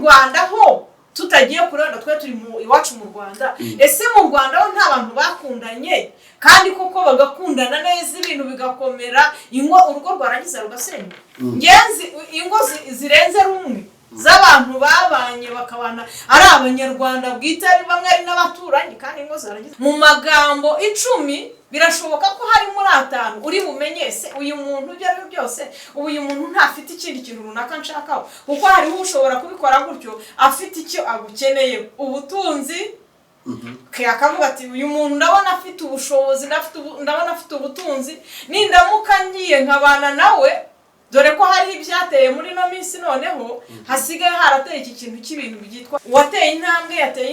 Rwanda ho tutagiye kurenda twe turi mu iwacu mu Rwanda ese mu Rwanda ho nta bantu bakundanye kandi koko bagakundana neza ibintu bigakomera urugo rwarangiza rugasenya ngenzi ingo zirenze rumwe z'abantu babanye bakabana ari abanyarwanda bwite ari bamwe ari n'abaturanyi kandi ingo zarangiza mu magambo 10 birashoboka ko hari muri 5 uri bumenye se uyu muntu byo ari byose uyu muntu ntafite ikindi kintu runaka nshakaho kuko hari ushobora kubikora gutyo afite icyo agukeneye ubutunzi akavuga ati uyu muntu ndabona afite ubushobozi ndabona afite ubutunzi nindamuka ngiye nkabana nawe dore ko hari ibyateye muri no minsi noneho hasigaye harateye iki kintu cy'ibintu byitwa wateye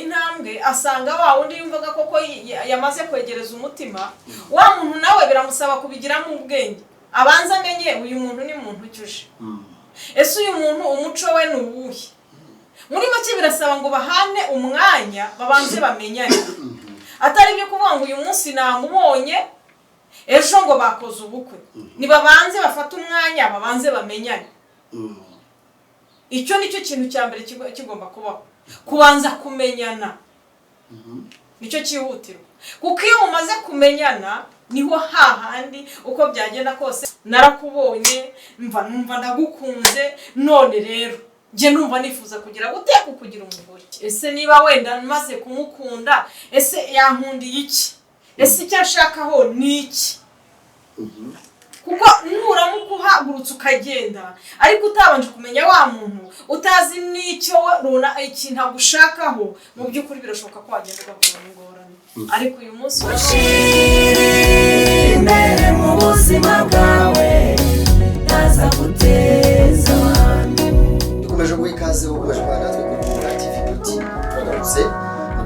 intambwe asanga wa undi yumvaga koko yamaze kwegereza umutima wa muntu nawe biramusaba kubigiramo ubwenge abanza amenye uyu muntu ni muntu cyuje ese uyu muntu umuco we nuwuhe muri make birasaba ngo bahane umwanya babanze bamenyane atari byo kuvuga ngo uyu munsi namubonye ejo ngo bakoze ubukwe nibabanze bafata umwanya babanze bamenyane icyo nicyo kintu cya mbere kigomba kubaho kubanza kumenyana nicyo cyihutirwa kuko iyo umaze kumenyana niho hahandi uko byagenda kose narakubonye numva ndagukunze none rero nje numva nifuza kugira gute kukugira umugore ese niba wenda maze kumukunda ese yankundiye iki ese icyo ashakaho ni iki kuko nuramuka uhagurutse ukagenda ariko utabanje kumenya wa muntu utazi n'icyo ikintu agushakaho mu by'ukuri birashoboka ko wagenda ugahura n'ingorane ariko uyu munsi imbere mu buzima bwawe ntaza guteza abantu dukomeje guha ikaze ukomeje kubana natwe kuri TV Beauty twagarutse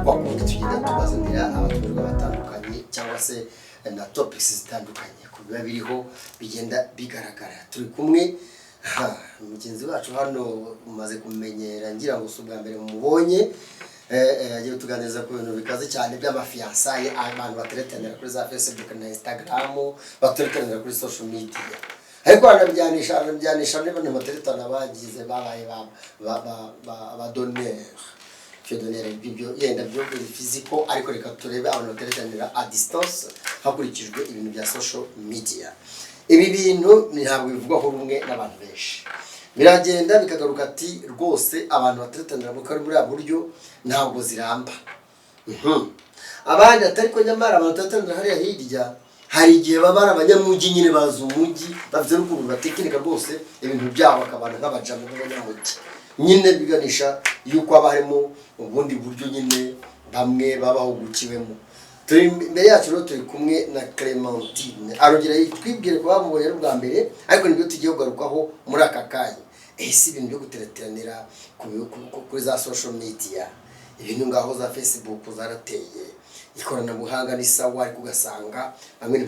kwa kundi tugenda tubazanira abatumirwa batandukanye cyangwa se na topics zitandukanye ku biba biriho bigenda bigaragara turi kumwe umugenzi wacu hano umaze kumenyera ngira ngo subwa mbere mubonye yagiye tuganiriza ku bintu bikaze cyane by'amafiançailles abantu bateretanira kuri za Facebook na Instagram bateretanira kuri social media ariko anabyanisha niba ntibateretana bagize babaye ba donneur cyo donneur bibyo yenda byo physical ariko reka turebe abantu bateretanira a distance hakurikijwe ibintu bya social media ibi bintu ntabwo bivugwaho rumwe n'abantu benshi biragenda bikagaruka ati rwose abantu bateretanira mu kari muri buryo ntabwo ziramba abandi atari ko nyamara abantu bateretanira hariya hirya hari igihe babara abanyamujyi nyine baza umujyi bafite n'ukuntu batekinika rwose ibintu byabo akabana nk'abajama b'abanyamujyi nyine biganisha yuko aba harimo ubundi buryo nyine bamwe babaho gukiwemo turi imbere yacu rero turi kumwe na Clementine arongera twibwire ko bamubonye bwa mbere ariko nibyo tugiye kugarukaho muri aka kanya ese ibintu byo gutereteranira kuri za social media ibintu ngaho za Facebook zarateye ikoranabuhanga ni sawa ariko ugasanga bamwe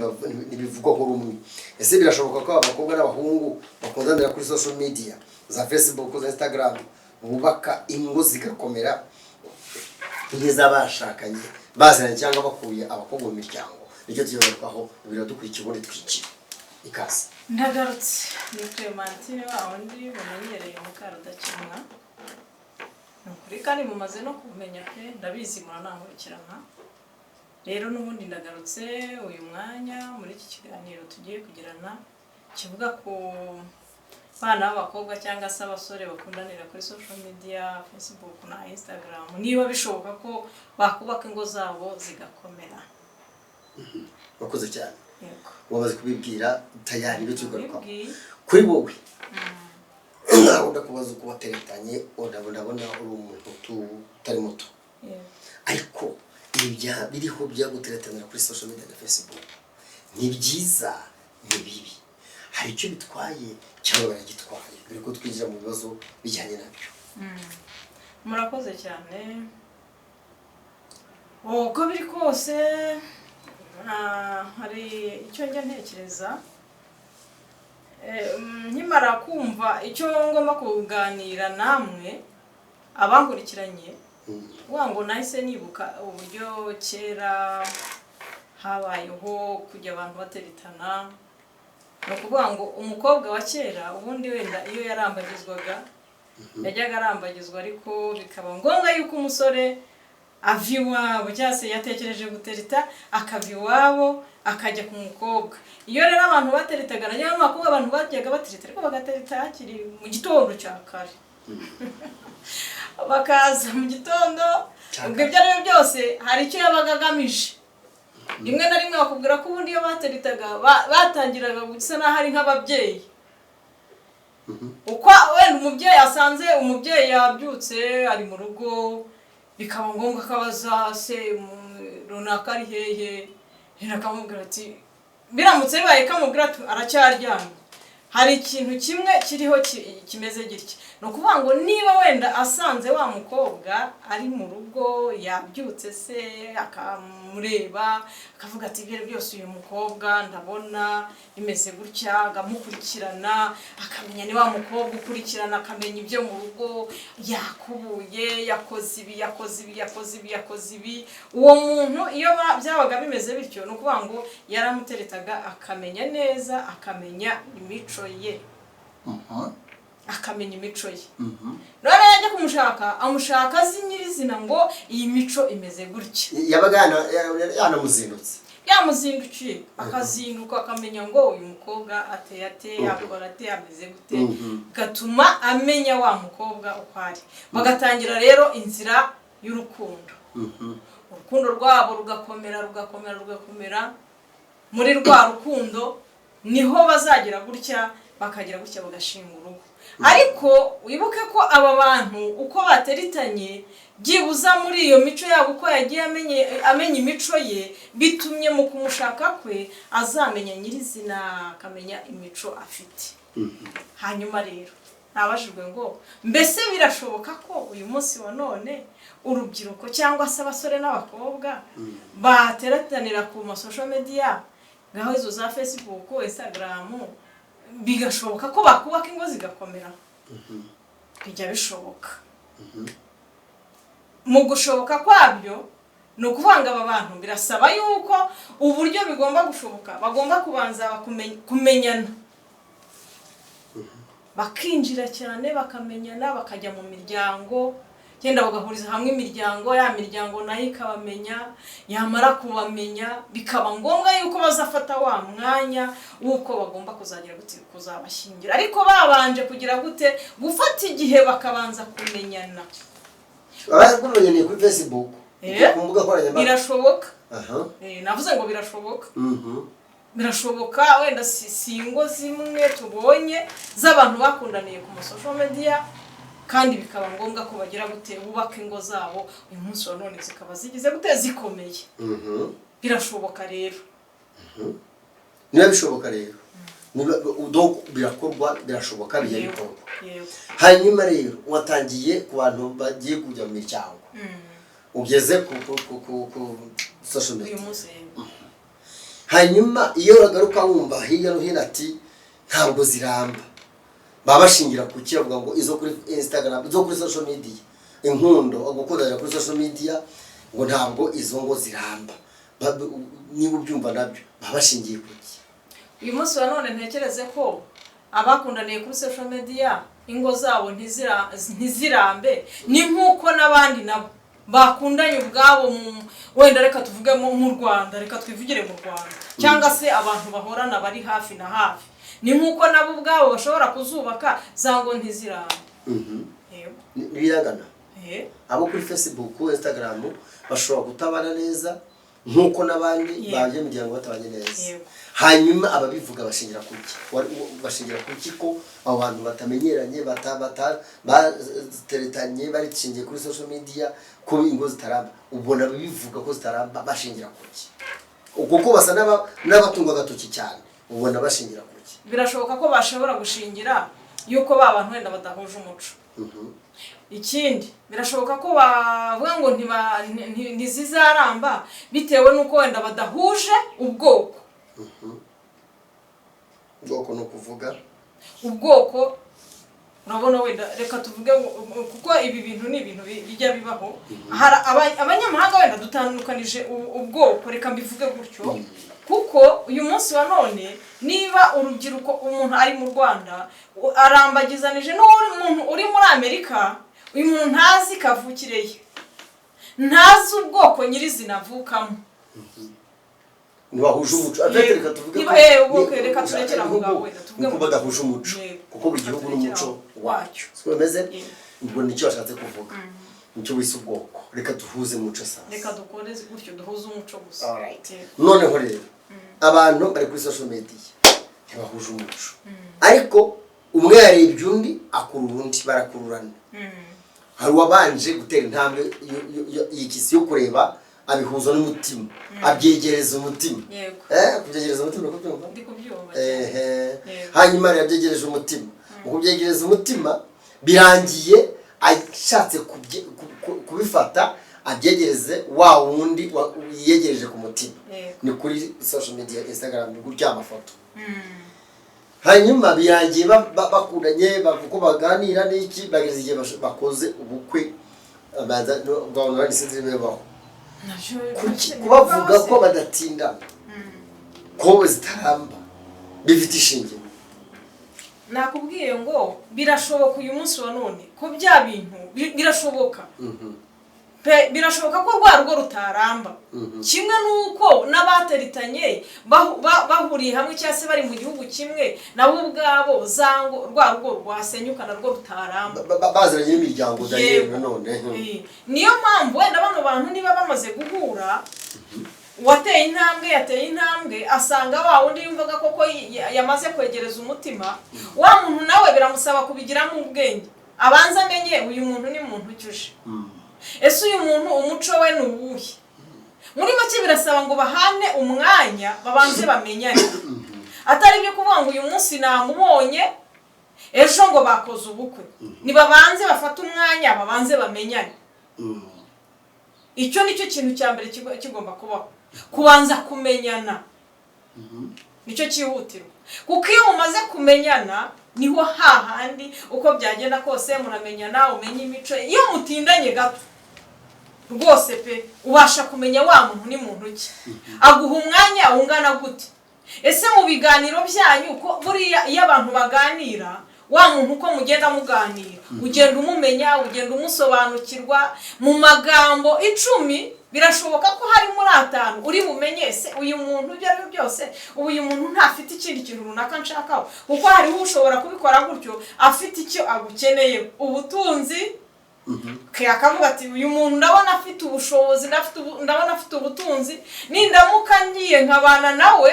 nibivugwa ko rumwe ese birashoboka ko abakobwa n'abahungu bakundanira kuri social media za Facebook za Instagram bubaka ingo zigakomera kugeza bashakanye bazana cyangwa bakuye abakobwa mu miryango nicyo tuyobokaho biradukurikiye ubundi twiki ikaze ndagarutse ni Clementine wundi bamenyereye mukarudakimwa nukuri kandi mumaze no kumenya pe ndabizi muranankurikirana rero n'ubundi ndagarutse uyu mwanya muri iki kiganiro tugiye kugirana kivuga ku bana b'abakobwa cyangwa se abasore bakundanira kuri social media Facebook na Instagram niba bishoboka ko bakubaka ingo zabo zigakomera bakoze cyane yego wabaze kubibwira tayari byo tugaruka kuri wowe ndakubaza uko wateretanye ndabona uri umuntu utari muto ariko ibya biriho bya guteretanira kuri social media na Facebook ni byiza ni bibi hari icyo bitwaye cyangwa baragitwaye biri ko twinjira mu bibazo bijyanye nabyo murakoze cyane uko biri kose hari icyo njya ntekereza nkimara kumva icyo ngomba kuganira namwe abankurikiranye wango nahise nibuka uburyo kera habayeho kujya abantu bateretana no kuvuga ngo umukobwa wa kera ubundi wenda iyo yarambagizwaga yajyaga arambagizwa ariko bikaba ngombwa yuko umusore ava iwabo cyangwa se yatekereje gutereta akava iwabo akajya ku mukobwa. Iyo rero abantu bateretaga najya mu bakobwa abantu bajyaga batereta ariko bagatereta hakiri mu gitondo cya kare bakaza mu gitondo ubwo ibyo ari byo byose hari icyo yabaga agamije. Rimwe na rimwe bakubwira ko ubundi iyo bateretaga batangiraga gusa naho ari nk'ababyeyi uko wenda umubyeyi asanze umubyeyi yabyutse ari mu rugo bikaba ngombwa ko abaza se runaka ari hehe akamubwira ati biramutse bibaye kamubwira ati aracyaryamye hari ikintu kimwe kiriho kimeze gitya. Ni ukuvuga ngo niba wenda asanze wa mukobwa ari mu rugo yabyutse se akamureba akavuga ati ibyo byose uyu mukobwa ndabona bimeze gutya agamukurikirana akamenya ni wa mukobwa ukurikirana akamenya ibyo mu rugo yakubuye yakoze ibi uwo muntu iyo byabaga bimeze bityo ni ukuvuga ngo yaramuteretaga akamenya neza akamenya imico ye akamenya imico ye. None yajya kumushaka amushaka azi nyirizina ngo iyi mico imeze gutya. Yabaga yanamuzindutse yamuzindukiye akazinduka akamenya ngo uyu mukobwa ateye ate akora ate ameze gute gatuma amenya wa mukobwa uko ari. Bagatangira rero inzira y'urukundo. Urukundo rwabo rugakomera muri rwa rukundo niho bazagira gutya bakagira gutya bagashinga urugo. Ariko wibuke ko aba bantu uko bateritanye byibuza muri iyo mico yabo uko yagiye amenya imico ye bitumye mu kumushaka kwe azamenya nyirizina akamenya imico afite. Hanyuma rero nabajijwe ngo mbese birashoboka ko uyu munsi wa none urubyiruko cyangwa se abasore n'abakobwa bateratanira ku social media ngaho izo za Facebook, Instagram bigashoboka ko bakubaka ingo zigakomera? Bijya bishoboka. Mu gushoboka kwabyo ni ukuvanga aba bantu birasaba yuko uburyo bigomba gushoboka bagomba kubanza kumenyana bakinjira cyane bakamenyana bakajya mu miryango cyenda bagahuriza hamwe imiryango ya miryango nayo ikabamenya yamara kubamenya bikaba ngombwa yuko bazafata wa mwanya wuko bagomba kuzagira kuzabashingira ariko babanje kugira gute gufata igihe bakabanza kumenyana. Barakumenyanye kuri Facebook ku mbuga nkoranyambaga birashoboka. Navuze ngo birashoboka. Birashoboka wenda si ingo zimwe tubonye z'abantu bakundaniye ku social media kandi bikaba ngombwa ko bagira gute bubaka ingo zabo uyu munsi wa none zikaba zigize gute zikomeye. Birashoboka rero. Niba bishoboka rero birakorwa birashoboka bikorwa. Hanyuma rero watangiye ku bantu bagiye kujya mu miryango ugeze ku social media. Hanyuma iyo uragaruka wumva hirya no hino ati ntabwo ziramba babashingira ku kiyavuga ngo izo kuri Instagram izo kuri social media inkundo gukundana kuri social media ngo ntabwo izo ngo ziramba niba ubyumva nabyo babashingiye kuki? Uyu munsi wa none ntekereze ko abakundaniye kuri social media ingo zabo ntizirambe ni nkuko nabandi nabo bakundanye ubwabo wenda reka tuvuge mu Rwanda reka twivugire mu Rwanda cyangwa se abantu bahorana bari hafi na hafi ni nkuko nabo ubwabo bashobora kuzubaka zango ntizirambe. Biragana abo kuri Facebook Instagram bashobora kutabana neza nkuko nabandi baje mu gihe batabanye neza. Hanyuma ababivuga bashingira kuki? Bashingira kuki ko abantu batamenyeranye bateretanye bari cishingiye kuri social media ko ingo zitaramba? Ubona bivuga ko zitaramba bashingira kuki? Kuko basa n'abatunga gatoki cyane ubona bashingira kuki? Birashoboka ko bashobora gushingira yuko babantu wenda badahuje umuco. Ikindi birashoboka ko bavuga ngo ntizizaramba bitewe nuko wenda badahuje ubwoko. Ubwoko no kuvuga ubwoko urabona wenda reka tuvuge kuko ibi bintu ni ibintu bijya bibaho abanyamahanga wenda dutandukanije ubwoko reka mbivuge gutyo kuko uyu munsi wa none niba urubyiruko umuntu ari mu Rwanda arambagizanije n'umuntu uri muri Amerika, uyu muntu ntazi kavukire ye, ntazi ubwoko nyirizina avukamo. ntibahuje umuco reka tuvuge ko reka turekera aho ngaho wenda tuvuge ko badahuje umuco kuko buri gihugu n'umuco wacyo siko bimeze. ubwo nicyo washatse kuvuga nicyo wise ubwoko. Reka duhuze umuco sasa, reka dukore gutyo duhuze umuco gusa. noneho rero abantu bari kuri social media ntibahuje umuco, ariko umwe yarebye undi akurura undi, barakururana. hari uwabanje gutera intambwe y'ikisi yo kureba abihuza n'umutima, abyegereza umutima. Kubyegereza umutima uko byumva? Hanyuma yabyegereje umutima. Mu kubyegereza umutima birangiye ashatse kubifata abyegereze wa wundi yiyegereje ku mutima. Ni kuri social media Instagram gutya amafoto. Hanyuma birangiye bakundanye bavuko baganira n'iki, bageze igihe bakoze ubukwe abanza ngabona bari sinzi bebaho. Kubavuga ko badatindana ko zitaramba bifite ishingiro. Nakubwiye ngo birashoboka uyu munsi wa none ko bya bintu birashoboka. Birashoboka ko rwa rugo rutaramba. Kimwe nuko n'abateritanye bahuriye hamwe cyangwa se bari mu gihugu kimwe nabo ubwabo zango rwa rugo rwasenyuka na rwo rutaramba. Baziranye n'imiryango Daniel none. Niyo mpamvu wenda bano bantu niba bamaze guhura wateye intambwe asanga wa wundi yumvaga koko yamaze kwegereza umutima, wa muntu nawe biramusaba kubigiramo ubwenge. Abanza amenye uyu muntu ni muntu cyuje. Ese uyu muntu umuco we nuwuhe? Muri make birasaba ngo bahane umwanya babanze bamenyane. Atari byo kuvuga ngo uyu munsi namubonye ejo ngo bakoze ubukwe. Ni babanze bafata umwanya babanze bamenyane. Icyo nicyo kintu cya mbere kigomba kubaho. Kubanza kumenyana. Nicyo cyihutirwa. Kuko iyo mumaze kumenyana niho hahandi uko byagenda kose muramenyana, umenye imico. Iyo mutindanye gato rwose pe ubasha kumenya wa muntu ni muntu ki, aguha umwanya ungana gute. Ese mu biganiro byanyu ko buriya iyo abantu baganira wa muntu uko mugenda muganira ugenda umumenya, ugenda umusobanukirwa. Mu magambo 10 birashoboka ko hari muri 5 uri bumenye se uyu muntu ibyo ari byose uyu muntu ntafite ikindi kintu runaka nshakaho, kuko hari ushobora kubikora gutyo afite icyo agukeneye, ubutunzi akavuga ati uyu muntu ndabona afite ubushobozi, ndabona afite ubutunzi, nindamuka ngiye nkabana nawe.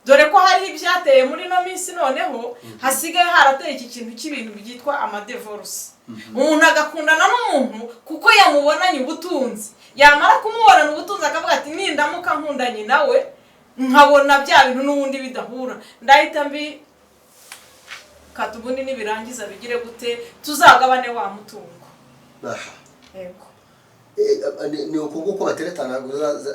Dore ko hari ibyateye muri no minsi noneho hasigaye harateye iki kintu cy'ibintu byitwa amadivorce. Umuntu agakundana n'umuntu kuko yamubonanye ubutunzi, yamara kumubonana ubutunzi akavuga ati nindamuka nkundanye nawe nkabona bya bintu n'ubundi bidahura ndahita mbi katubundi nibirangiza bigire gute tuzagabane wa mutungo. Yego. Ni uko bateretana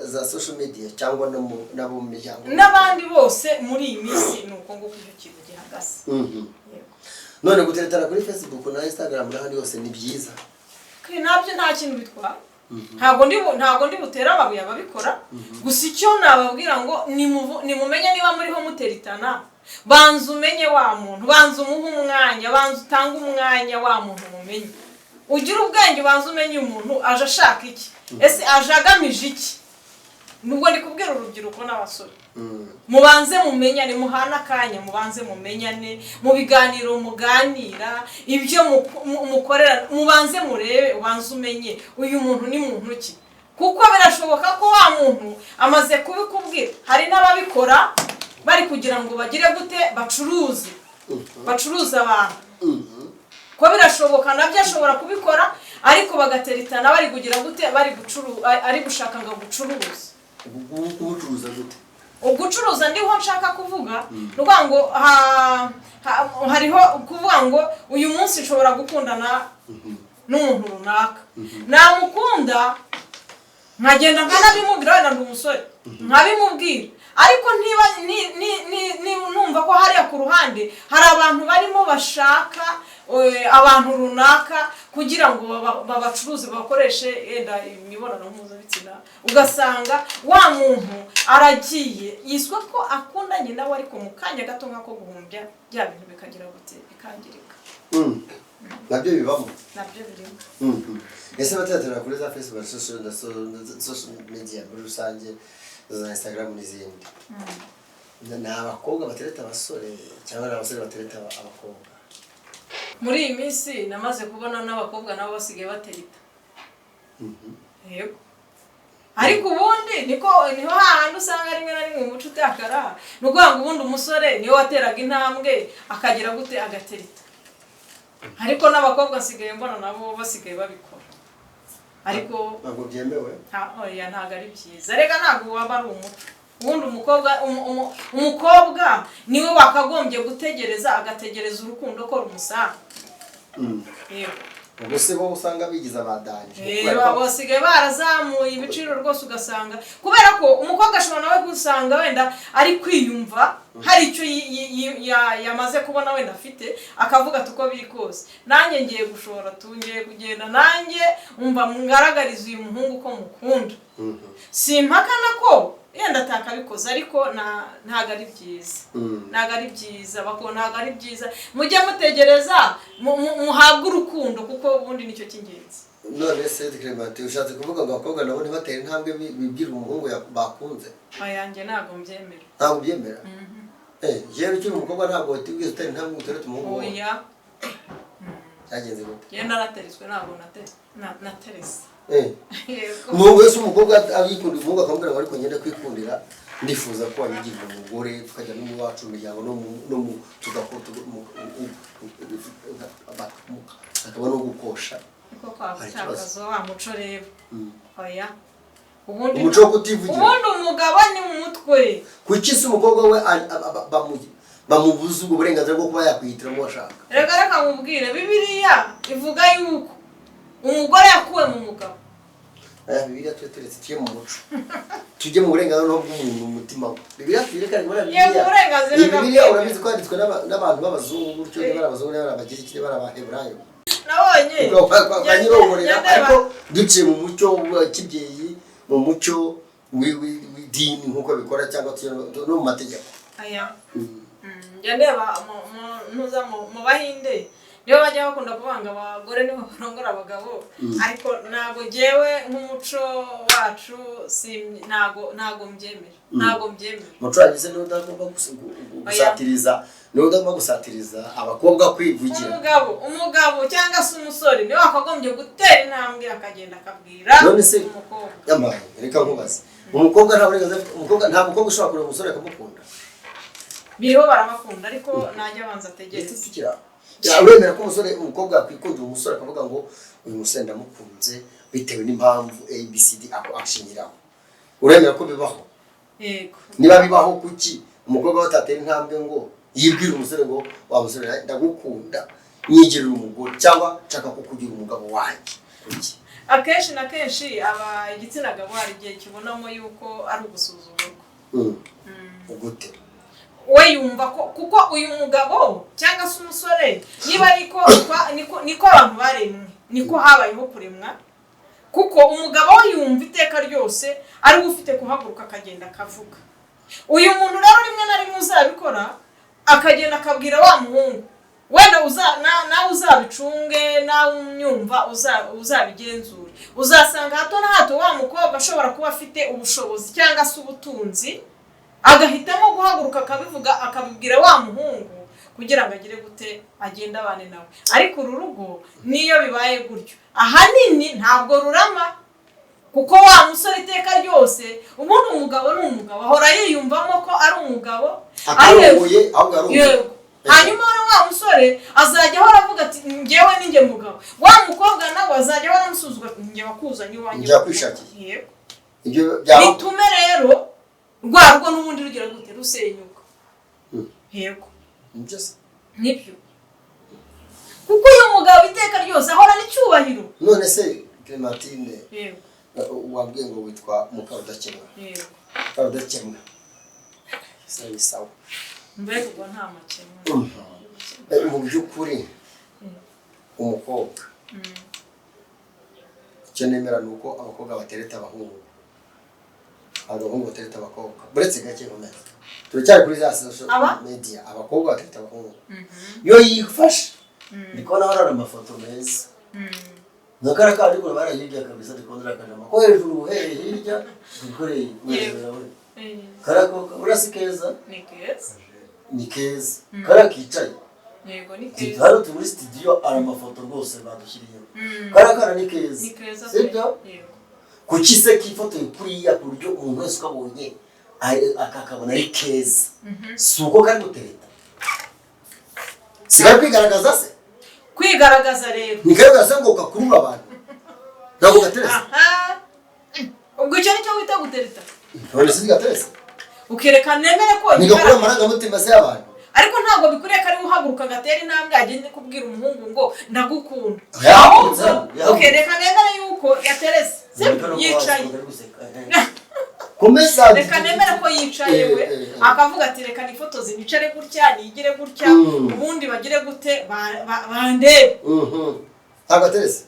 za social media cyangwa nabo mu miryango n'abandi bose muri iyi minsi ni uko ngo kucyo kintu gihagaze. None guteretana kuri Facebook na Instagram n'ahandi hose ni byiza. Nabyo nta kintu bitwara. Ntago ndi butera ababuye ababikora. Gusa icyo nababwira ngo nimumenye niba muriho muteritana, banza umenye wa muntu, banza umuha umwanya, banza utanga umwanya wa muntu mumenye. Ugira ubwenge banza umenye umuntu aje ashaka iki, ese aje agamije iki. Nubwo ndi kubwira urubyiruko n'abasore mubanze mumenyane, muhana akanya mubanze mumenyane, mu biganiro muganira ibyo mukorera mubanze murebe, ubanze umenye uyu muntu ni muntu ki. Kuko birashoboka ko wa muntu amaze kubikubwira, hari n'ababikora bari kugira ngo bagire gute bacuruza abantu. Ko birashoboka nabyo ashobora kubikora ariko bagateritana bari kugira gute bari ari gushaka ngo gucuruza. Ugucuruza gute? Ugucuruza ndiho nshaka kuvuga nuvuga ngo hariho kuvuga ngo uyu munsi nshobora gukundana n'umuntu runaka, namukunda nkagenda nkanabimubwira wenda ndi umusore nkabimubwira, ariko numva ko hariya ku ruhande hari abantu barimo bashaka abantu runaka kugira ngo babacuruze bakoreshe yenda imibonano mpuzabitsina, ugasanga wa muntu aragiye yiswe ko akundanye nawe ariko mu kanya gato nk'ako guhumbya bya bintu bikagira gute bikangirika. Nabyo bibamo, nabyo birimo. Ese batatira kuri za Facebook, social media muri rusange, za Instagram n'izindi, ni abakobwa batereta abasore cyangwa abasore batereta abakobwa? Muri iyi minsi namaze kubona n'abakobwa nabo basigaye batereta. Yego. Ariko ubundi niho hahandi usanga rimwe na rimwe umuco utakara, nukuvuga ngo ubundi umusore niwe wateraga intambwe akagira gute agatereta. Ariko n'abakobwa nsigaye mbona nabo basigaye babikora. Ariko ntabwo byemewe. Oya, ntabwo ari byiza. Rega ntabwo waba ari umuco. Ubundi umukobwa niwe wakagombye gutegereza, agategereza urukundo ko rumusanga. Yego. Ubwo se bo usanga bigize abadanje. Basigaye barazamuye ibiciro rwose ugasanga. Kubera ko umukobwa ashobora nawe gusanga wenda ari kwiyumva, hari icyo yamaze kubona wenda afite, akavuga tuko biri kose. Nanjye ngiye gushora, tungiye kugenda nanjye umva ngaragariza uyu muhungu ko mukunda. Simpakana ko yenda atakabikoze, ariko ntago ari byiza. Ntago ari byiza, bakona ntago ari byiza. Mujye mutegereza muhabwe urukundo kuko ubundi nicyo cy'ingenzi. None se Clement, ushatse kuvuga ngo abakobwa nabo ntibatere intambwe bibwira umuhungu bakunze? Ayanjye ntago mbyemera. Ntago byemera? Yewe cyuri umukobwa ntabwo watibwiza utera intambwe utereta umuhungu. Oya. Cyagenze gute? Yenda narateretswe ntabwo naterese. Umuhungu wese umukobwa abikunda umuhungu akamubwira ngo ariko ngenda kwikundira, ndifuza ko wabigira umugore tukajya no mu wacu umuryango no mu akaba no gukosha. Niko kwakagazo wa muco rero. Oya. Ubundi umuco wo kutivugira. Ubundi umugabo ni mu mutwe. Kuki se umukobwa we bamubuza ubwo burenganzira bwo kuba yakwihitiramo uwashaka? Reka nkubwire, Bibiliya ivuga yuko umugore yakuwe mu mugabo. Bibiliya turetse tuye mu muco. Tujye mu burenganzira bw'umuntu mu mutima we. Bibiliya tuyerekana muri Bibiliya urabizi ko yanditswe n'abantu b'abazungu, bityo n'abazungu n'abagize ikiri barabaheburayo. Nabonye. Ariko duciye mu muco w'ikibyeyi, mu muco w'idini nk'uko bikora cyangwa no mu mategeko. Aya. Ndeba mu Bahinde niyo bajya bakunda kuvanga abagore nibo barongora abagabo, ariko ntago jewe nk'umuco wacu ntago mbyemera. Muco yagize niho ndagomba gusatiriza abakobwa kwivugira. Umugabo cyangwa se umusore niwe wakagombye gutera intambwe akagenda akabwira umukobwa. Yamaye reka nkubaze. Umukobwa nta mukobwa ushobora kureba umusore akamukunda. Biriho barabakunda ariko najya abanza ategereza. Uremera ko umukobwa yakwikundira umusore akavuga ngo uyu musore ndamukunze bitewe n'impamvu ABCD ashingiraho? Uremera ko bibaho? Yego. Niba bibaho kuki umukobwa watatera intambwe ngo yibwira umusore ngo wa musore ndagukunda nyigirira umugore cyangwa nshaka kukugira umugabo wanjye? Kuki? Akenshi na kenshi aba igitsina gabo hari igihe kibonamo yuko ari ugusuzugurwa. Ugute? We yumva ko kuko uyu mugabo cyangwa se umusore niba niko abantu baremwe, niko habayeho kuremwa, kuko umugabo yumva iteka ryose ari ufite kuhaguruka akagenda akavuga. Uyu muntu rero rimwe na rimwe uzabikora akagenda akabwira wa muhungu, wenda nawe uzabicunge, nawe umyumva uzabigenzure, uzasanga hato na hato wa mukobwa ashobora kuba afite ubushobozi cyangwa se ubutunzi, agahitamo guhaguruka akabivuga akabibwira wa muhungu kugira ngo agire gute agenda abane nawe. Ariko uru rugo niyo bibaye gutyo ahanini ntabwo rurama, kuko wa musore iteka ryose ubundi umugabo ni umugabo ahora yiyumvamo ko ari umugabo, akaruye ahubwo ari hanyuma wa musore azajya ahora avuga ati njyewe ninjye mugabo, wa mukobwa nawe azajya ahora amusuzugura njye wakuzanye iwanjye njya kwishakiye. Ibyo bitume rero rwarwo n'ubundi rugira gute rusenyuka. Yego. Nibyo. Kuko uyu mugabo iteka ryose ahora n'icyubahiro. None se Clementine, wabwiye ngo witwa Mukarudakemwa. Mukarudakemwa. Sawa. Mbega ubwo nta makemwa. Mu by'ukuri umukobwa icyo nemera ni uko abakobwa batereta abahungu abahungu batereta abakobwa buretse gake nkomeza turacyari kuri za social media abakobwa batereta abahungu iyo yifashe ndiko nabona amafoto meza nakara kandi ko barayirya kabisa ndikondera kanama ko hejuru hirya dukoreye karako urasi keza ni keza karakicaye yego ni keza hano turi studio ara mafoto rwose badushyiriye karakara ni keza sibyo yego kuki se kifoto kuriya kuryo umuntu wese ukabonye akakabona ari keza suko kandi gutereta sigara kwigaragaza se kwigaragaza rero nigaragaza ngo ukakurura abantu ntabwo gateresa ubwo icyo nicyo wita gutereta none se gateresa ukerekana nemere ko nigakora amarangamutima se y'abantu ariko ntabwo bikureye ko ari uhaguruka agatera intambwe agende kubwira umuhungu ngo ndagukunda ukerekana nemere yuko yaterese yicaye komeza reka nemere ko yicaye we akavuga ati reka nifotoze nicare gutya nigire gutya ubundi bagire gute bandebe ntabwo aterese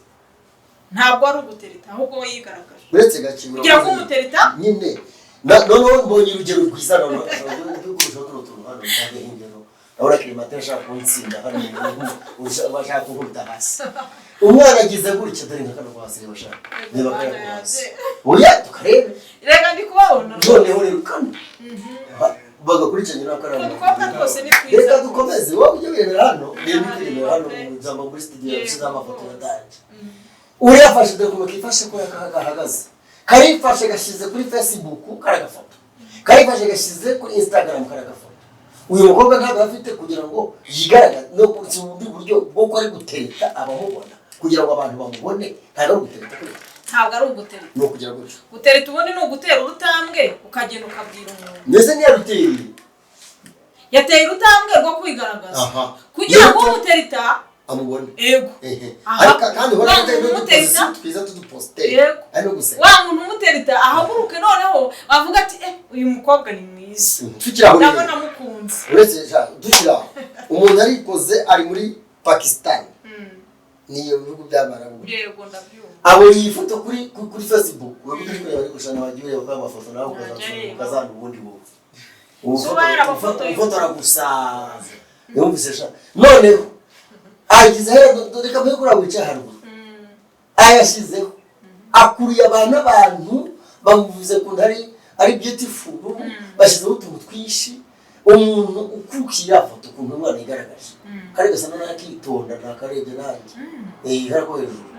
ntabwo ari ugutereta ahubwo we yigaragaje uretse gake kugira ngo umutereta nyine noneho mbonye urugero rwiza noneho hano cyangwa ingero ahora Clementine ashaka kuntsinda hano bashaka kunkubita hasi umwana agize gutya dore nkakano kwasi bashaka niba kayase oya tukarebe rega ndi kubabona noneho rero kandi bagakurikiranye n'akarama twakora twose ni twiza reka dukomeze wowe ujye wirebera hano niba hano muzamba muri studio yashyize amafoto yatanje uriyafashe dore ukuntu kifashe ko yakahagaze karifashe gashize kuri Facebook karagafoto karifashe gashize kuri Instagram karagafoto uyu mukobwa ntabwo afite kugira ngo yigaragaze no ku buryo bwo ari gutereta abamubona kugira ngo abantu bamubone ntabwo ari gutereta ntabwo ari ugutereta no kugira gutyo gutereta ubundi ni ugutera urutambwe ukagenda ukabwira umuntu ndetse ntiyaruteye yateye urutambwe rwo kwigaragaza kugira ngo umutereta amubone yego ariko kandi hora umutereta twiza tuduposte ari no guseka wa muntu umutereta ahaguruke noneho avuga ati uyu mukobwa ni mwiza tukiraho ndabona mukunze uretse tukiraho umuntu arikoze ari muri Pakistan niyo bihugu by'Abarabu yego ndabyumva abo iyi foto kuri Facebook wewe uri kureba ari gushana bagiye kwa amafoto nawe ukazana ubundi bo foto aragusa yumvise sha noneho agize rero dore muri kuri wica haruguru ayashizeho akuriye abantu bamuvuze ko ari beautiful bashizeho utuntu twishi umuntu ukukira foto kuntu umwana igaragaje kare gasa n'akitonda nakarebye nanjye harako hejuru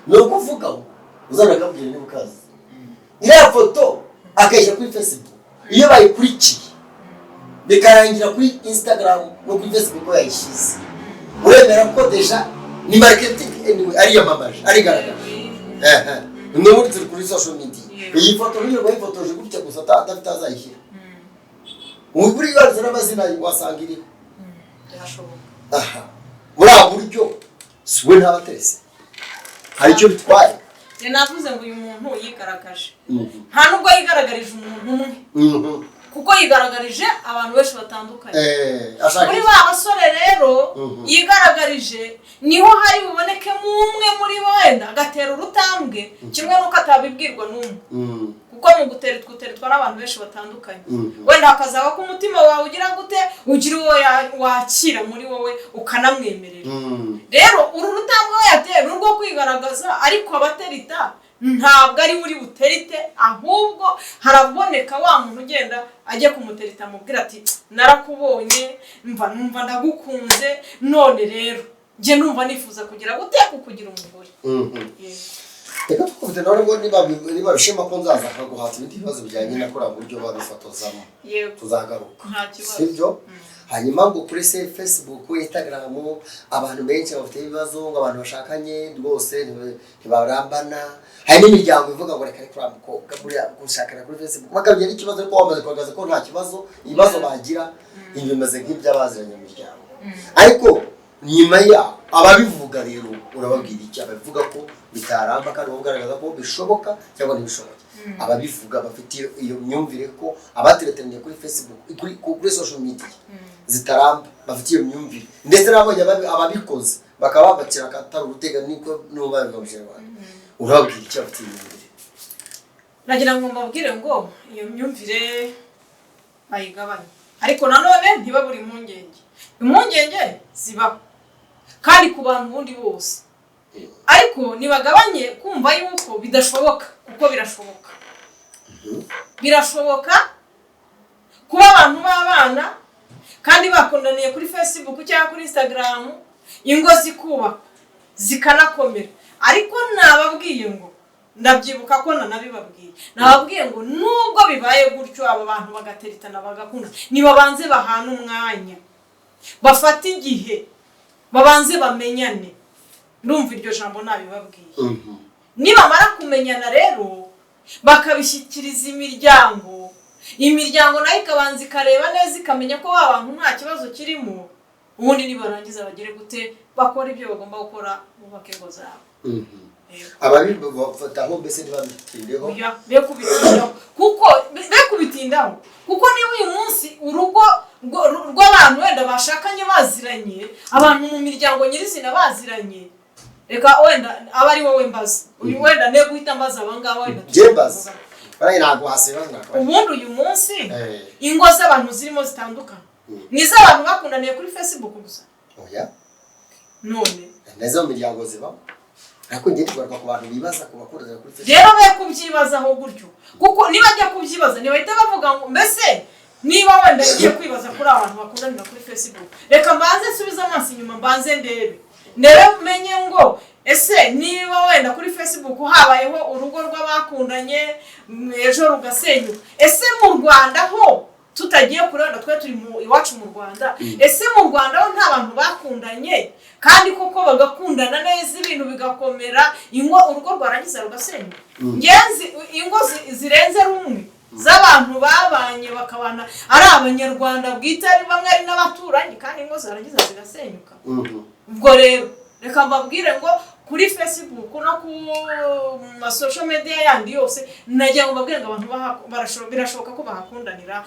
no kuvuga ngo uzana kabwira ni bukazi iriya foto akayishyira kuri Facebook iyo bayikurikiye bikarangira kuri Instagram no kuri Facebook ko yayishize uremera ko deja ni marketing anyway ari yamamaje ari garagaje no muri kuri social media iyi foto niyo bayifotoje gutya gusa atafite azayishyira uburi yazo n'amazina wasanga iri muri aburyo siwe ntabaterese hari cyo bitwaye navuze ngo uyu muntu yigaragaje nta nubwo yigaragarije umuntu umwe kuko yigaragarije abantu benshi batandukanye muri ba basore rero yigaragarije niho hari buboneke umwe muri bo wenda agatera urutambwe kimwe nuko atabibwirwa n'umwe kuko mu guteretwa n'abantu benshi batandukanye wenda hakazaho ko umutima wawe ugira gute ugira uwo wakira muri wowe ukanamwemerera rero uru rutambwe we yatera urwo kwigaragaza ariko abaterita ntabwo ari uri buterite ahubwo haraboneka wa muntu ugenda ajye kumuterita amubwira ati narakubonye numva ndagukunze none rero nje numva nifuza kugira gute kukugira umugore reka tukubite none ngo niba bishima ko nzaza akaguhata ibindi bibazo bijyanye na kora buryo babifotozamo tuzagaruka sibyo hanyuma ngo kuri Facebook Instagram abantu benshi bafite ibibazo ngo abantu bashakanye rwose ntibarambana hari n'imiryango ivuga ngo reka kuri amukobwa muri gushakana kuri Facebook bakagira ikibazo ariko wamaze kugaragaza ko nta kibazo ibibazo bagira ibyo bimaze nk'iby'abaziranye mu miryango ariko nyuma ya ababivuga rero urababwira iki abavuga ko bitaramba kandi ugaragaza ko bishoboka cyangwa ntibishoboka ababivuga bafite iyo myumvire ko abateretanye kuri Facebook kuri social media zitaramba bafite iyo myumvire ndetse nabonye ababikoze bakaba bakira akatari urutega niko n'ubaye Abanyarwanda urabwira icyo afite imbere. nagira ngo mbabwire ngo iyo myumvire bayigabanye ariko nanone ntibabure impungenge zibaho kandi ku bantu bundi bose ariko nibagabanye kumva yuko bidashoboka kuko birashoboka kuba abantu b'abana kandi bakundaniye kuri Facebook cyangwa kuri Instagram ingo zikubaka zikanakomera ariko nababwiye ngo ndabyibuka ko nabibabwiye ngo nubwo bibaye gutyo aba bantu bagateritana bagakunda nibabanze bahana umwanya bafata igihe babanze bamenyane ndumva iryo jambo nabibabwiye nibamara kumenyana rero bakabishyikiriza imiryango nayo ikabanza ikareba neza ikamenya ko abantu nta kibazo kirimo ubundi nibarangiza bagire gute bakora ibyo bagomba gukora bubake ingo zabo. Ababi bafataho mbese ntibabitindeho kubitindaho kuko niba uyu munsi urugo rw'abantu wenda bashakanye baziranye abantu mu miryango nyirizina baziranye reka wenda aba ari wowe mbaza uyu wenda ne guhita mbaza abangaba wenda jembaza barayi ntabwo hasiba ubundi uyu munsi ingo z'abantu zirimo zitandukana n'iz'abantu bakundaniye kuri Facebook gusa oya none nezo miryango zibamo ariko ngiye kugaruka ku bantu bibaza ku bakundana kuri Facebook rero be kubyibazaho gutyo kuko niba ajya kubyibaza ntibahita bavuga ngo mbese niba wenda ngiye kwibaza kuri abantu bakundanira kuri Facebook reka mbanze nsubize amaso inyuma mbanze ndebe menye ngo ese niba wenda kuri Facebook habayeho urugo rw'abakundanye ejo rugasenyuka ese mu Rwanda ho tutagiye kurenda twe turi iwacu mu Rwanda ese mu Rwanda ho nta bantu bakundanye kandi koko bagakundana neza ibintu bigakomera urugo rwarangiza rugasenyuka ngenzi ingo zirenze rumwe z'abantu babanye bakabana ari Abanyarwanda bwite ari bamwe ari n'abaturanyi kandi ingo zarangiza zigasenyuka ubwo rero reka mbabwire ngo kuri Facebook no ku social media yandi yose nagiye ngo mbabwire ngo abantu birashoboka ko bahakundanira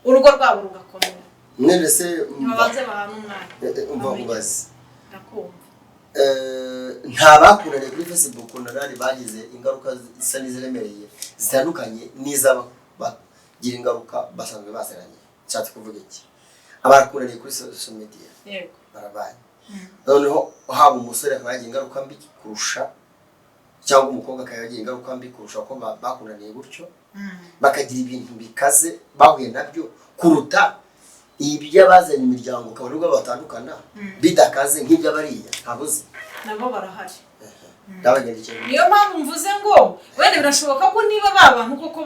urugo rwabo rugakomera none se babanze bahana umwanya umva ubazi ndakumva nta bakundaniye kuri Facebook narari bagize ingaruka zisa n'iziremereye zitandukanye n'izaba bagira ingaruka basanzwe baseranye cyatse kuvuga iki abakundaniye kuri social media yego barabaye noneho haba umusore akagira ingaruka mbi kurusha cyangwa umukobwa akagira ingaruka mbi kurusha ko bakundaniye gutyo bakagira ibintu bikaze bahuye nabyo kuruta iby'abazanye imiryango kabaruga batandukana bidakaze nk'iby'abariya ntabuze nabo barahari ndabagendekeye niyo mpamvu mvuze ngo wenda birashoboka ko niba babantu koko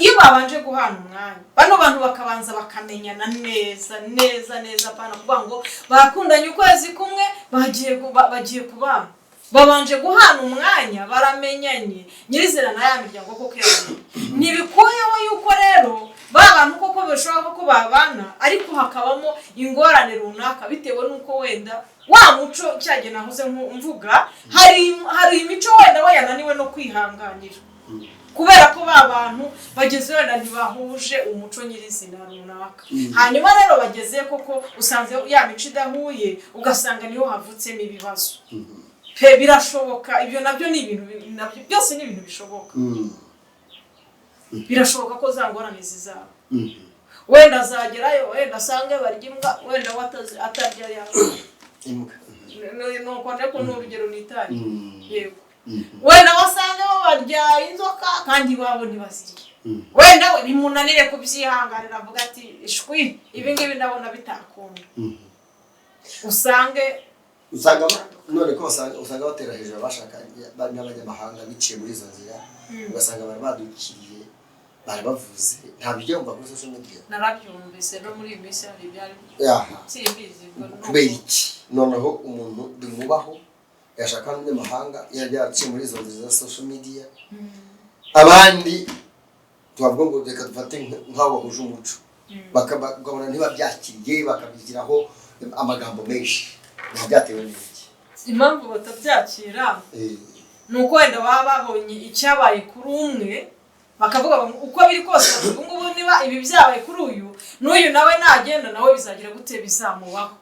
iyo babanje guhana umwanya bano bantu bakabanza bakamenyana neza pana kuvuga ngo bakundanye ukwezi kumwe bagiye kubana babanje guhana umwanya baramenyanye nyirizina na ya miryango koko yamenye ntibikuyeho yuko rero babantu koko bishobora ko babana ariko hakabamo ingorane runaka bitewe n'uko wenda wa muco cyage nahoze mvuga hari imico wenda wayananiwe no kwihanganira kubera ko babantu bageze wenda ntibahuje umuco nyirizina runaka hanyuma rero bageze koko usanze ya mico idahuye ugasanga niho havutsemo ibibazo birashoboka ibyo nabyo ni ibintu nabyo byose ni ibintu bishoboka birashoboka ko zangorane zizaba wenda azagerayo wenda asange barya imbwa wenda atarya yawe nuko ndeko n'urugero nitaye yego wenda wasange barya inzoka kandi iwabo ntibazirya wenda we bimunanire kubyihanganira avuga ati ishwi ibi ngibi ndabona bitakunda usanga none ko usanga batera hejuru abashakanye n'abanyamahanga biciye muri izo nzira ugasanga bari badukiriye barabavuze ntabyo yumva kuri social media narabyumvise no muri iminsi hari ibyari simbizi kubera iki noneho umuntu bimubaho yashaka n'abanyamahanga yaciye muri izo nzira za social media abandi tuvuga ngo reka dufate nk'abo bahuje umuco bakabona ntibabyakiriye bakabigiraho amagambo menshi byatewe n'iki impamvu batabyakira nuko wenda baba babonye icyabaye kuri umwe bakavuga uko biri kose ubu ngubu niba ibi byabaye kuri uyu n'uyu nawe nagenda nawe bizagira gute bizamubaho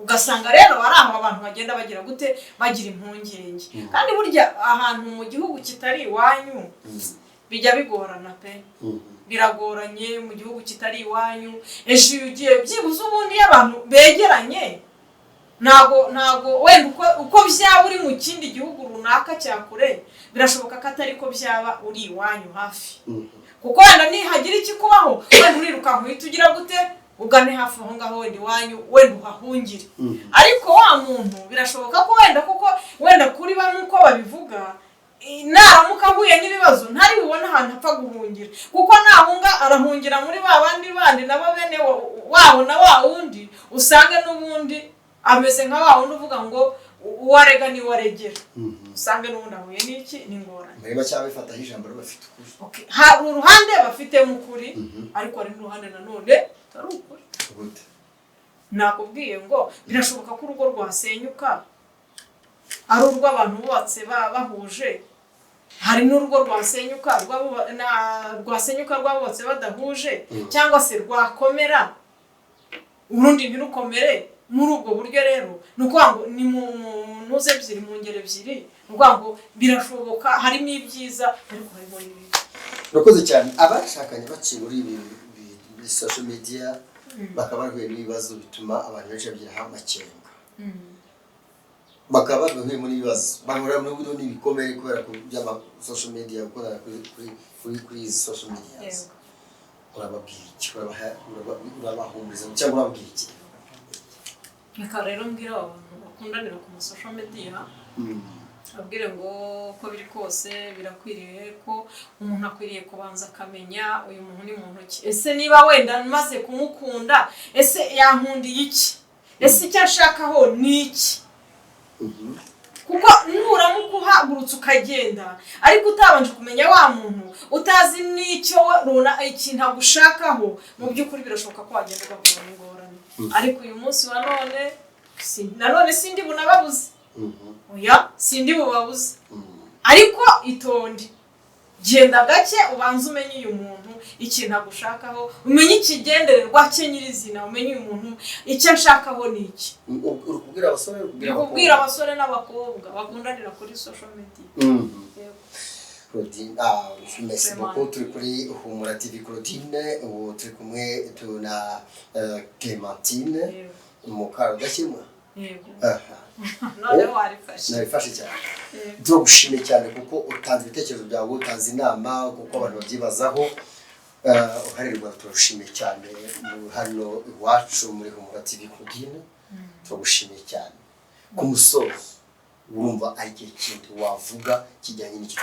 ugasanga rero ari aho abantu bagenda bagira gute bagira impungenge kandi burya ahantu mu gihugu kitari iwanyu bijya bigorana pe biragoranye mu gihugu kitari iwanyu ejo ugiye byibuze ubundi y'abantu begeranye ntago wenda uko byaba uri mu kindi gihugu runaka cyakure birashoboka ko atari ko byaba uri iwanyu hafi kuko wenda nihagira ikikubaho wenda uriruka uhita ugira gute ugane hafi aho ngaho wenda iwanyu wenda uhahungire ariko wa muntu birashoboka ko wenda kuri bamwe uko babivuga naramuka ahuye n'ibibazo ntari bubone ahantu apfa guhungira kuko nahunga arahungira muri bandi nabo bene wabo na wa wundi usanga n'ubundi ameze nka wa wundi uvuga ngo uwarega ni waregera usanga n'ubundi ahuye n'iki n'ingorane muri macyawe bifataho ijambo bafite ukuri hari uruhande bafite mu kuri ariko hari n'uruhande nanone tari ukuri nakubwiye ngo birashoboka ko urugo rwasenyuka ari urw'abantu bubatse bahuje hari n'urugo rwasenyuka rwabubatse badahuje cyangwa se rwakomera urundi ntirukomere muri ubwo buryo rero ni ukuvuga ngo ni mu ntuze ebyiri mu ngero ebyiri ni ukuvuga ngo birashoboka harimo ibyiza ariko harimo n'ibibi urakoze cyane abashakanye baciye muri ibi social media bakaba bahuye n'ibibazo bituma abantu benshi bagira amakenga bakaba bahuye muri ibibazo bahura n'ubudo n'ibikomere kubera ku by'ama social media gukorana kuri izi social media urababwira iki urabahumuriza cyangwa urababwira iki reka rero mbwira abantu bakundanira ku social media abwire ngo ko biri kose birakwiriye ko umuntu akwiriye kubanza akamenya uyu muntu ni muntu ki ese niba wenda maze kumukunda ese yankundiye iki ese icyo ashakaho ni iki kuko nuramuka uhagurutse ukagenda ariko utabanje kumenya wa muntu utazi n'icyo ikintu agushakaho mu by'ukuri birashoboka ko wagenda ugahura n'ingorane ariko uyu munsi wa none sindi bunababuze oya sindi bubabuze ariko itonde genda gake ubanze umenye uyu muntu ikintu agushakaho umenye ikigendererwa cye nyirizina umenye uyu muntu icyo ashakaho ni iki urikubwira abasore n'abakobwa bakundanira kuri social media Claudine merci beaucoup turi kuri Humura TV Claudine ubu turi kumwe na Clementine Mukarudakemwa yego none warifashe cyane tugushimye cyane kuko utanze ibitekerezo byawe utanze inama kuko abantu babyibazaho uharirwa turushimye cyane hano iwacu muri Humura TV Claudine tugushimye cyane ku musozo urumva ari ikintu wavuga kijyanye n'icyo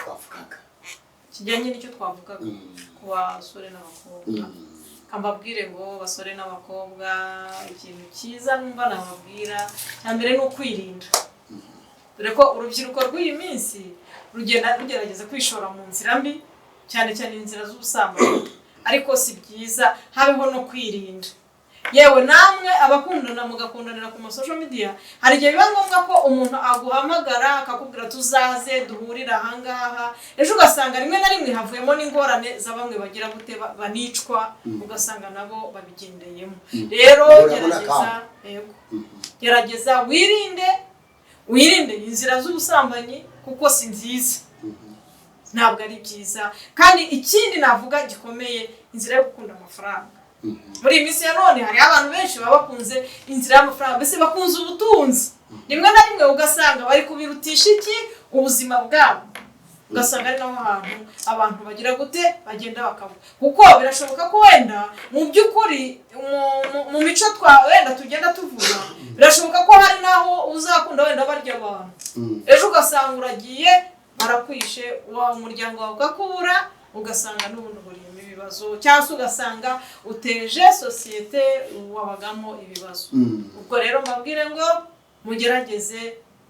twavugaga ku basore n'abakobwa kambabwire ngo basore n'abakobwa ikintu cyiza numva nababwira cyambere no kwirinda dore ko urubyiruko rw'iyi minsi rugerageza kwishora mu nzira mbi cyane inzira z'ubusambanyi ariko si byiza habeho no kwirinda yewe namwe abakundana mugakundanira ku social media hari igihe biba ngombwa ko umuntu aguhamagara akakubwira tuzaze duhurira ahangaha ejo ugasanga rimwe na rimwe havuyemo n'ingorane za bamwe bagira gute banicwa ugasanga nabo babigendeyemo rero gerageza wirinde inzira z'ubusambanyi kuko si nziza ntabwo ari byiza kandi ikindi navuga gikomeye inzira yo gukunda amafaranga muri iyi minsi ya none hari abantu benshi baba bakunze inzira y'amafaranga mbese bakunze ubutunzi rimwe na rimwe ugasanga bari kubirutisha iki ubuzima bwabo ugasanga ari naho hantu abantu bagira gute bagenda bakavuga kuko birashoboka ko wenda mu by'ukuri mu mico wenda tugenda tuvuga birashoboka ko hari naho uzakunda wenda barya abantu ejo ugasanga uragiye barakwishe umuryango wawe ugakubura ugasanga n'ubundi burimo ibibazo cyangwa se ugasanga uteje sosiyete wabagamo ibibazo ubwo rero mbabwire ngo mugerageze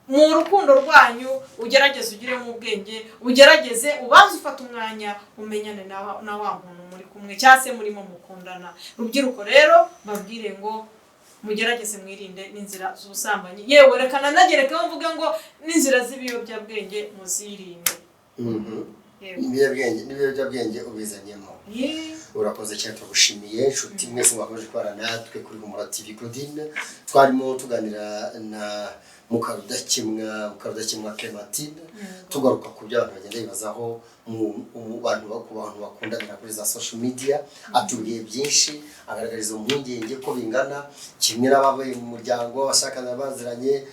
mu rukundo rwanyu ugerageze ugire mu bwenge ugerageze ubanze ufata umwanya umenyane na wa muntu muri kumwe cyangwa se murimo mukundana rubyiruko rero mbabwire ngo mugerageze mwirinde n'inzira z'ubusambanyi yewe reka nanagerekeho mvuge ngo n'inzira z'ibiyobyabwenge muzirinde n'ibiyobyabwenge ubizanyemo. Urakoze cyane, tugushimiye inshuti mwese mwakomeje kubana natwe kuri Humura TV. Claudine twarimo tuganira na Mukarudakemwa Clementine tugaruka ku byo abantu bagenda bibazaho mu bantu bakundana kuri za social media. Atubwiye byinshi, agaragariza impungenge ko bingana kimwe n'ababaye mu muryango bashakana baziranye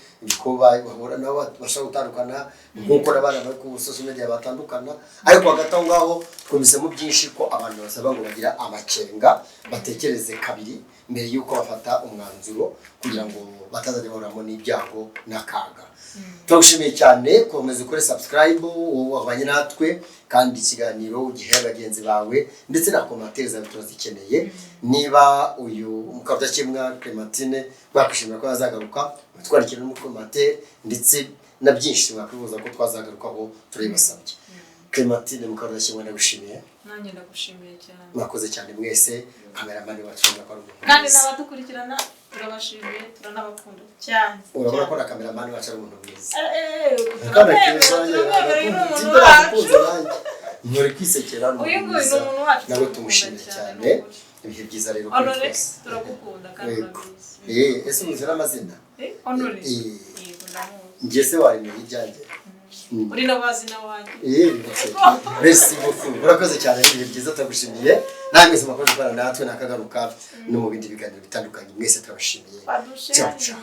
ko bahura nabo bashaka gutandukana nk'uko n'abana bari ku social media batandukana. Ariko hagati aho ngaho twumvisemo byinshi ko abantu basaba ngo bagira amakenga, batekereze kabiri mbere y'uko bafata umwanzuro kugira ngo batazajya bahuramo n'ibyago n'akaga. Turagushimiye cyane, komeza ukore subscribe wabanye natwe kandi ikiganiro ugihe bagenzi bawe ndetse na commentaire zawe turazikeneye. Niba uyu Mukarudakemwa Clementine bakwishimira ko yazagaruka, twandikira no commentaire ndetse na byinshi bakwifuza ko twazagarukaho turabasabye. Clementine Mukarudakemwa ndagushimiye. Nanjye ndagushimiye cyane. Mwakoze cyane mwese, cameraman wacu ndakora umuntu. Kandi n'abadukurikirana turabashimiye, turanabakunda cyane. Urabona ko na cameraman wacu ari umuntu mwiza. Nyori kwisekera no. Uyu nguyu ni umuntu wacu. Nawe tumushimiye cyane. Ibihe byiza rero kuri twese. Turagukunda kandi urabizi. Ese muzira amazina? Honore. Ngese wari n'ijyanjye. Uri nabazi nawanjye. Merci beaucoup. Urakoze cyane, ibihe byiza turagushimiye. Namwe mwakoze kubana natwe nakagaruka no mu bindi biganiro bitandukanye. Mwese turabashimiye. Ciao ciao.